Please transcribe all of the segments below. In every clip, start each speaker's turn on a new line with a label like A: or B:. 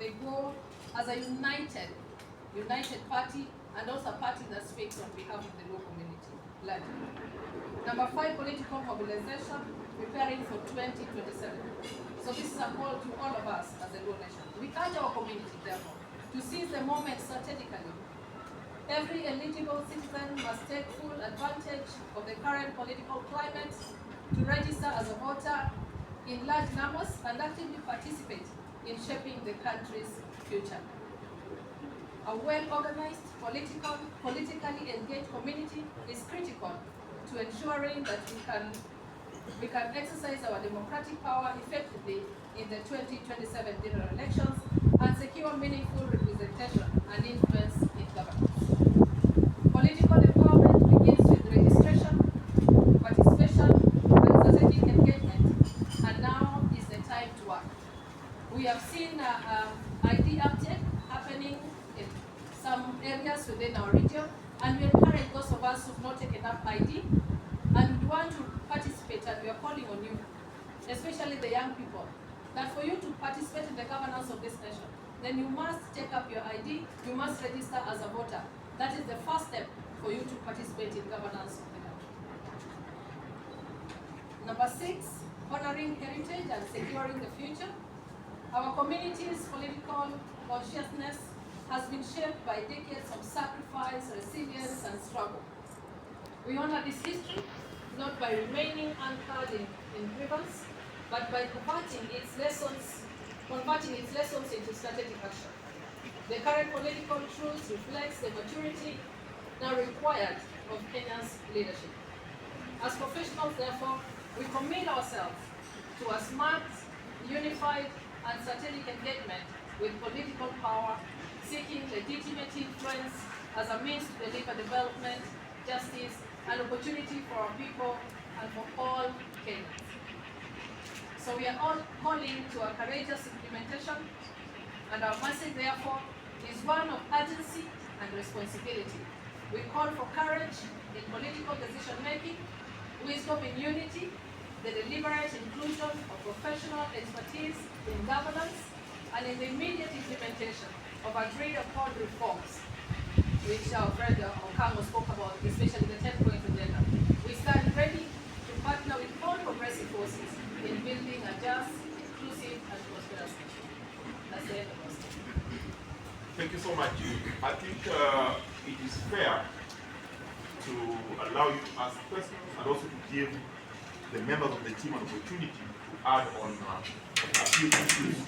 A: they go as a united party, and also a party that speaks on behalf of the Luo community. Number 5, political mobilization, preparing for 2027. So this is a call to all of us as a Luo nation. We urge our community, therefore, to seize the moment strategically. Every eligible citizen must take full advantage of the current political climate to register as a voter in large numbers and actively participate in shaping the country's future. A well-organized, politically engaged community is critical to ensuring that we can exercise our democratic power effectively in the 2027 general elections and secure meaningful representation and influence in governance. Political empowerment begins with registration, participation, and strategic engagement, and now is the time to work. We have seen ID uptake happening in some areas within our region, and we encourage those of us who've not taken up ID and want to participate, and we are calling on you, especially the young people, that for you to participate in the governance of this nation, then you must take up your ID, you must register as a voter. That is the first step for you to participate in governance of the country. Number 6, honoring heritage and securing the future. Our community's political consciousness has been shaped by decades of sacrifice, resilience, and struggle. We honor this history not by remaining anchored in grievance, but by converting its lessons into strategic action. The current political truth reflects the maturity now required of Kenya's leadership. As professionals, therefore, we commit ourselves to a smart, unified, and strategic engagement with political power, seeking legitimate influence as a means to deliver development, justice, and opportunity for our people and for all Kenyans. So we are all calling to a courageous implementation, and our message, therefore, is one of urgency and responsibility. We call for courage in political decision-making, wisdom in unity, the deliberate inclusion of professional expertise in governance, and in the immediate implementation of agreed-upon reforms, which our friend Okango spoke about, especially the 10-point agenda. We stand ready to partner with all progressive forces in building a just, inclusive, and prosperous nation. That's the end of our statement.
B: Thank you so much. I think it is fair to allow you to ask questions and also to give the members of the team an opportunity to add on a few issues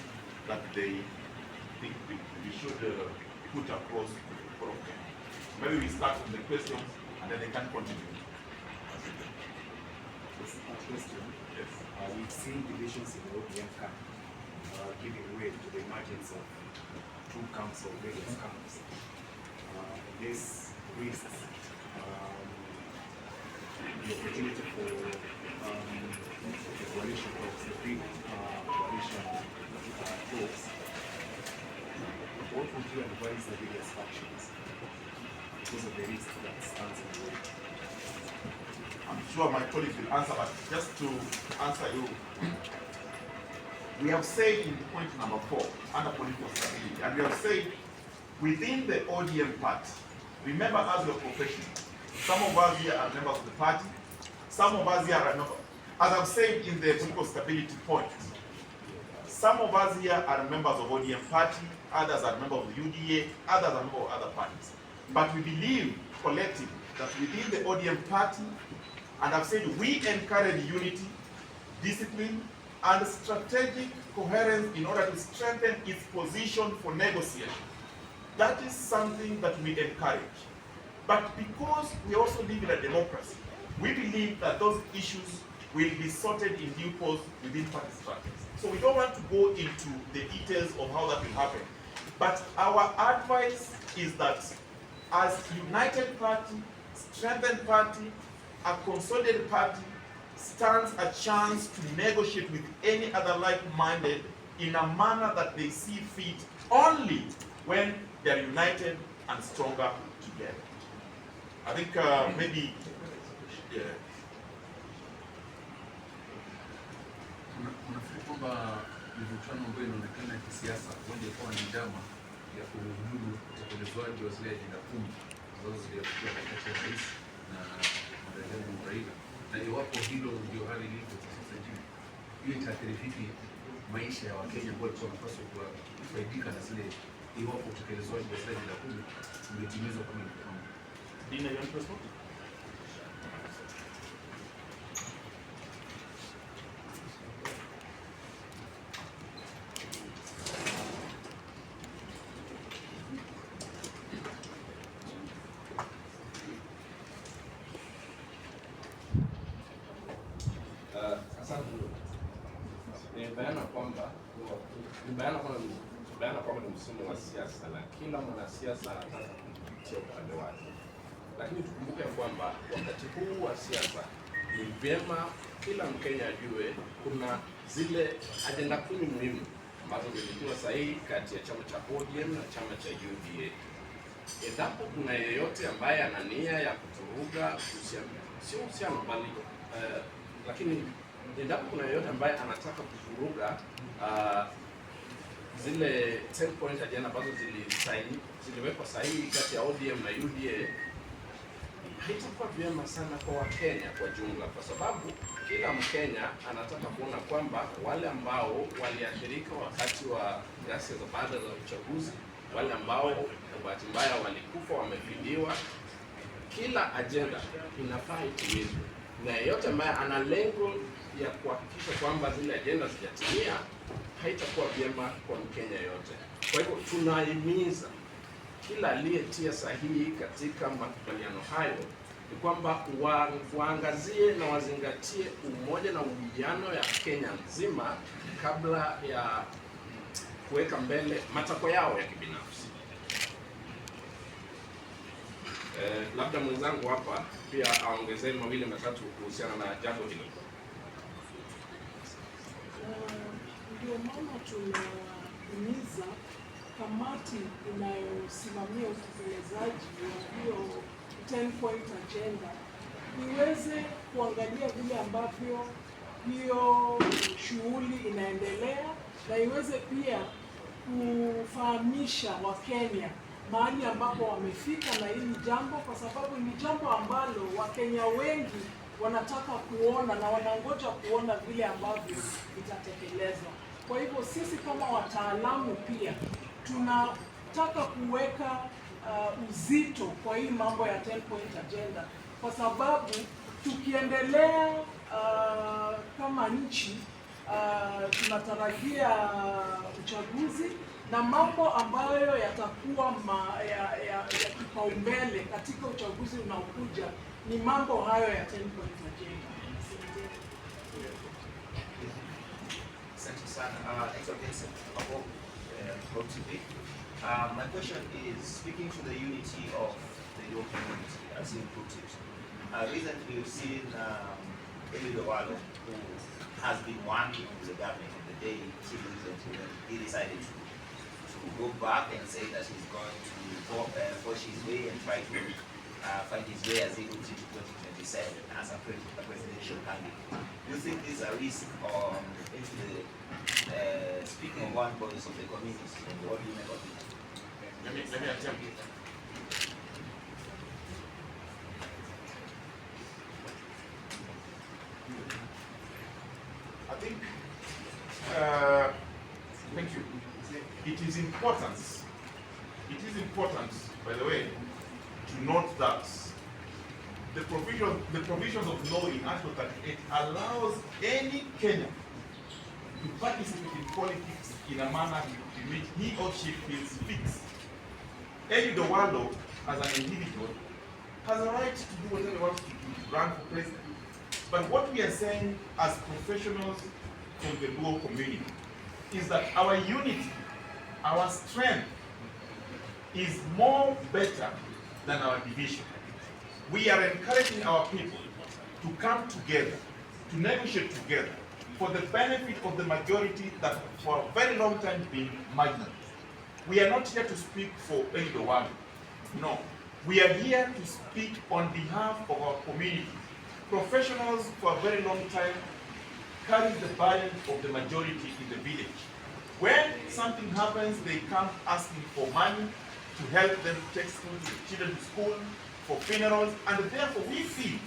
B: that they think we should put across the forum. Maybe we start with the questions and then they can continue.
C: Question.
B: Yes.
C: We've seen divisions in the ODM camp giving way to the emergence of two camps or various camps. This risks the opportunity for the coalition talks, the big coalition talks. What would you advise the various factions because of the risk that stands in the way?
B: I'm sure my colleagues will answer, but just to answer you, we have said in point number 4, under political stability, and we have said within the ODM party, remember as your profession, some of us here are members of the party, some of us here are members, as I've said in the political stability point, some of us here are members of ODM party, others are members of the UDA, others are members of other parties. But we believe collectively that within the ODM party, and I've said we encourage unity, discipline, and strategic coherence in order to strengthen its position for negotiation. That is something that we encourage. But because we also live in a democracy, we believe that those issues will be sorted in due course within party structures. So we don't want to go into the details of how that will happen. But our advice is that as united party, strengthened party, a consolidated party stands a chance to negotiate with any other like-minded in a manner that they see fit only when they are united and stronger together. I think maybe, yeah.
D: Unafikiri kwamba mivutano ambayo inaonekana ya kisiasa huenda ikawa ni njama ya kuhujumu utekelezwaji wa zile ajenda 10 ambazo ziliafikiwa katikati ya rais na marehemu Raila, na iwapo hilo ndio hali ilivyo sasa nchini, hiyo itaathiri vipi maisha ya Wakenya ambao walikuwa wanapaswa kufaidika na zile, iwapo utekelezwaji wa zile ajenda 10 ungetimizwa kama ilivyo?
B: Dina, you want to respond?
E: Asante. Nimebayana kwamba ni msimu wa siasa na kila mwanasiasa anataka kupitia upande wake, lakini tukumbuke kwamba wakati huu wa siasa ni vyema kila Mkenya ajue kuna zile ajenda 10 muhimu ambazo zilitiwa sahihi kati ya chama cha ODM na chama cha UDA. Endapo kuna yeyote ambaye ana nia ya kuvuruga sio uhusiano bali lakini endapo kuna yeyote ambaye anataka kuvuruga zile 10 point agenda ambazo ziliwekwa sahihi kati ya ODM na UDA, haitakuwa vyema sana kwa Wakenya kwa jumla, kwa sababu kila Mkenya anataka kuona kwamba wale ambao waliathirika wakati wa ghasia za baada za uchaguzi, wale ambao kwa bahati mbaya walikufa, wamefidiwa, kila agenda inafaa itimizwe, na yeyote ambaye ana lengo ya kuhakikisha kwamba zile agenda zijatimia, haitakuwa vyema kwa Mkenya yote. Kwa hivyo tunahimiza kila aliyetia sahihi katika makubaliano hayo ni kwamba waangazie na wazingatie umoja na uwiano ya Kenya nzima kabla ya kuweka mbele matakwa yao ya kibinafsi. Labda mwenzangu hapa pia aongezee mawili matatu kuhusiana na jambo hilo.
F: Ndio maana tunahimiza kamati inayosimamia utekelezaji wa hiyo 10 point agenda iweze kuangalia vile ambavyo hiyo shughuli inaendelea, na iweze pia kufahamisha Wakenya mahali ambapo wamefika na hili jambo, kwa sababu ni jambo ambalo Wakenya wengi wanataka kuona na wanangoja kuona vile ambavyo itatekelezwa. Kwa hivyo sisi kama wataalamu pia tunataka kuweka uzito kwa hii mambo ya 10 point agenda, kwa sababu tukiendelea kama nchi tunatarajia uchaguzi, na mambo ambayo yatakuwa ya kipaumbele katika uchaguzi unaokuja ni mambo hayo ya 10 point agenda.
G: Asante sana. Excellency, my question is, speaking to the unity of the Luo community, as you put it, recently we've seen Ewalo, who has been working with the government on the day recently when he decided to go back and say that he's going to forge his way and try to find his way as he goes into 2027 as a presidential candidate. Do you think there's a risk into the speaking of one voice of the community? What do you make of it?
B: Let me attempt it. I think, thank you. It is important, by the way, to note that the provisions of law in Article 38 allows any Kenyan to participate in politics in a manner in which he or she feels fit. Any Dowalo, as an individual, has a right to do whatever he wants to do, run for president. But what we are saying as professionals from the Luo community is that our unity, our strength is more better than our division. We are encouraging our people to come together, to negotiate together for the benefit of the majority that for a very long time been marginal. We are not here to speak for anyone. No. We are here to speak on behalf of our community. Professionals for a very long time carries the burden of the majority in the village. When something happens, they come asking for money to help them take children to school, for funerals, and therefore we feel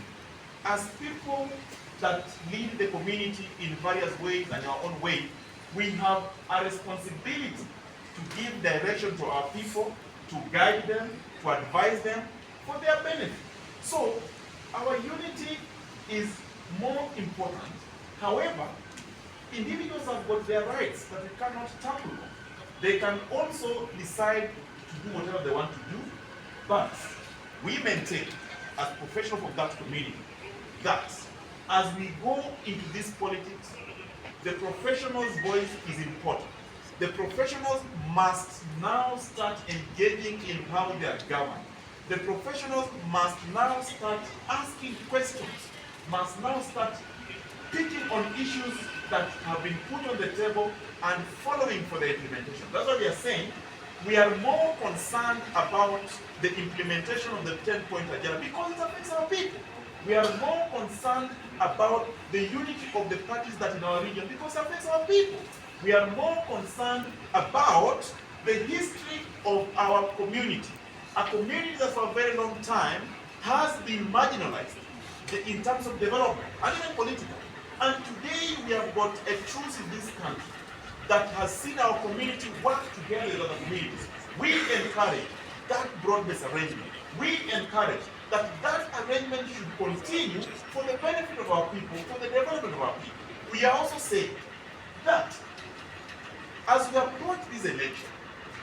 B: as people that lead the community in various ways and our own way, we have a responsibility to give direction to our people, to guide them, to advise them for their benefit. So our unity is more important. However, individuals have got their rights that we cannot tackle. They can also decide to do whatever they want to do, but we maintain as professionals of that community that as we go into this politics, the professionals' voice is important. The professionals must now start engaging in how they are governed. The professionals must now start asking questions, must now start picking on issues that have been put on the table and following for the implementation. That's what we are saying. We are more concerned about the implementation of the 10-point agenda because it affects our people. We are more concerned about the unity of the parties that in our region because it affects our people. We are more concerned about the history of our community. A community that for a very long time has been marginalized in terms of development and even political. And today we have got a truth in this country that has seen our community work together with other communities. We encourage that broad-based arrangement. We encourage that arrangement should continue for the benefit of our people, for the development of our people. We are also saying that as we approach this election,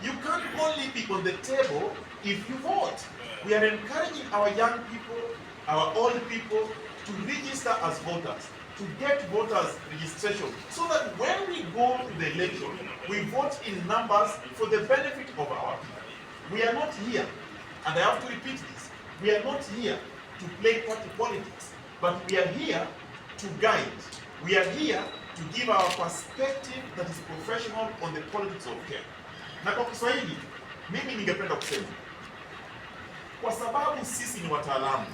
B: you can't only be on the table if you vote. We are encouraging our young people, our old people to register as voters, to get voters registration, so that when we go to the election, we vote in numbers for the benefit of our people. We are not here, and I have to repeat this, we are not here to play party politics, but we are here to guide. We are here to give our perspective that is professional on the politics of Kenya. Na kwa Kiswahili, mimi ningependa kusema, kwa sababu sisi ni wataalamu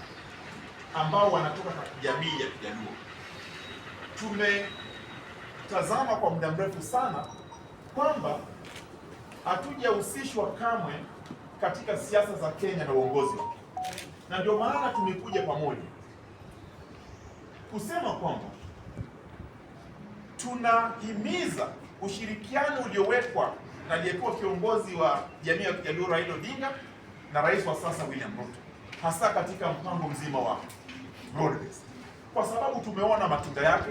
B: ambao wanatoka katika jamii ya Kijaluo, tumetazama kwa muda mrefu sana kwamba hatujahusishwa kamwe katika siasa za Kenya na uongozi wake. Na ndio maana tumekuja pamoja kusema kwamba tunahimiza ushirikiano uliowekwa na aliyekuwa kiongozi wa jamii ya Kijaluo Raila Odinga na rais wa sasa William Ruto, hasa katika mpango mzima wa broad-based, kwa sababu tumeona matunda yake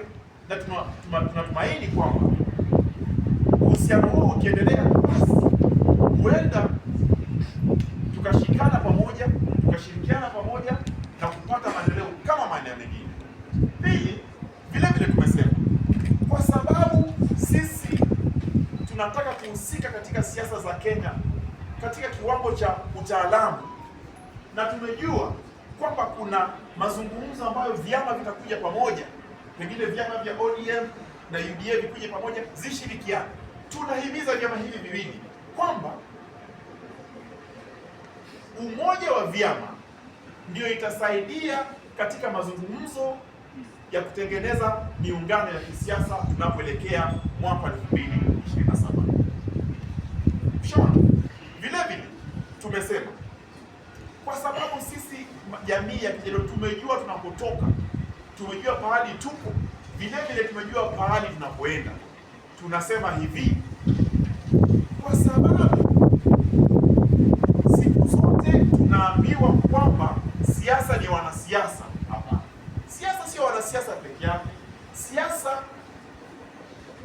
B: na tunatumaini kwamba uhusiano huu ukiendelea, basi huenda tukashikana pamoja, tukashirikiana pamoja na kupata maendeleo kama maeneo mengine. Pili, vile vile tumesema kwa sababu sisi tunataka kuhusika katika siasa za Kenya katika kiwango cha utaalamu, na tumejua kwamba kuna mazungumzo ambayo vyama vitakuja pamoja, pengine vyama vya ODM na UDA vikuje pamoja zishirikiane. Tunahimiza vyama hivi viwili kwamba umoja wa vyama ndio itasaidia katika mazungumzo ya kutengeneza miungano ya kisiasa tunapoelekea mwaka 2027. Shona, vile vile tumesema kwa sababu sisi jamii ya Kijaluo tumejua tunapotoka, tumejua pahali tupo, vile vile tumejua pahali tunapoenda. Tunasema hivi, kwa sababu siku zote tunaambiwa kwamba siasa ni wanasiasa. Hapana, siasa sio wanasiasa peke yake. Siasa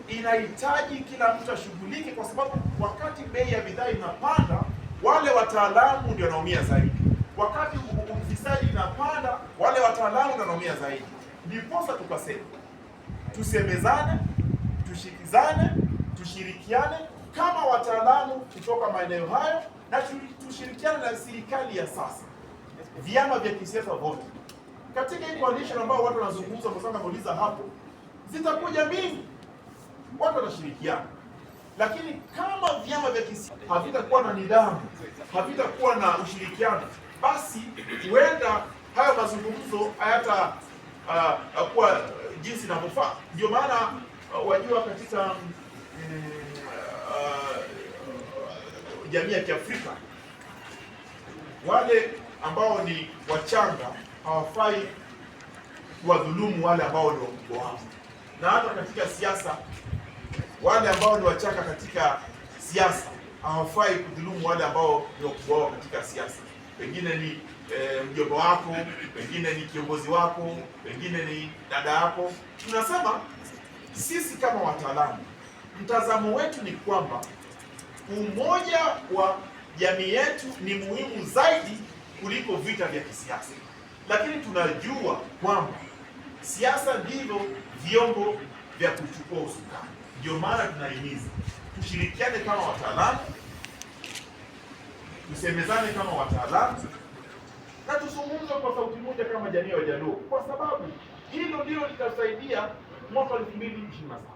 B: inahitaji kila mtu ashughulike, kwa sababu wakati bei ya bidhaa inapanda, wale wataalamu ndio wanaumia zaidi. Wakati ufisadi inapanda, wale wataalamu ndio wanaumia zaidi. Ndiposa tukasema tusemezane, tushikizane, tushirikiane kama wataalamu kutoka maeneo hayo, na tushirikiane na serikali ya sasa, vyama vya kisiasa vote. Katika hii coalition ambao watu wanazungumza kwa sababu nauliza hapo, zitakuja mingi, watu watashirikiana. Lakini kama vyama vya kisiasa havitakuwa na nidhamu, havitakuwa na ushirikiano, basi huenda hayo mazungumzo hayata kuwa jinsi inavyofaa. Ndio maana wajua katika jamii ya Kiafrika wale ambao ni wachanga hawafai kuwadhulumu wale ambao ni wakubwa wao, na hata katika siasa wale ambao ni wachanga katika siasa hawafai kudhulumu wale ambao ni wakubwa wao katika siasa. Pengine ni mjomba wako, pengine ni kiongozi wako, pengine ni dada yako. Tunasema sisi kama wataalamu, mtazamo wetu ni kwamba umoja wa jamii yetu ni muhimu zaidi kuliko vita vya kisiasa, lakini tunajua kwamba siasa ndivyo vyombo vya kuchukua usukani. Ndio maana tunahimiza tushirikiane kama wataalamu, tusemezane kama wataalamu, na tuzungumze kwa sauti moja kama jamii ya Wajaluo, kwa sababu hilo ndilo litasaidia mwaka 2027.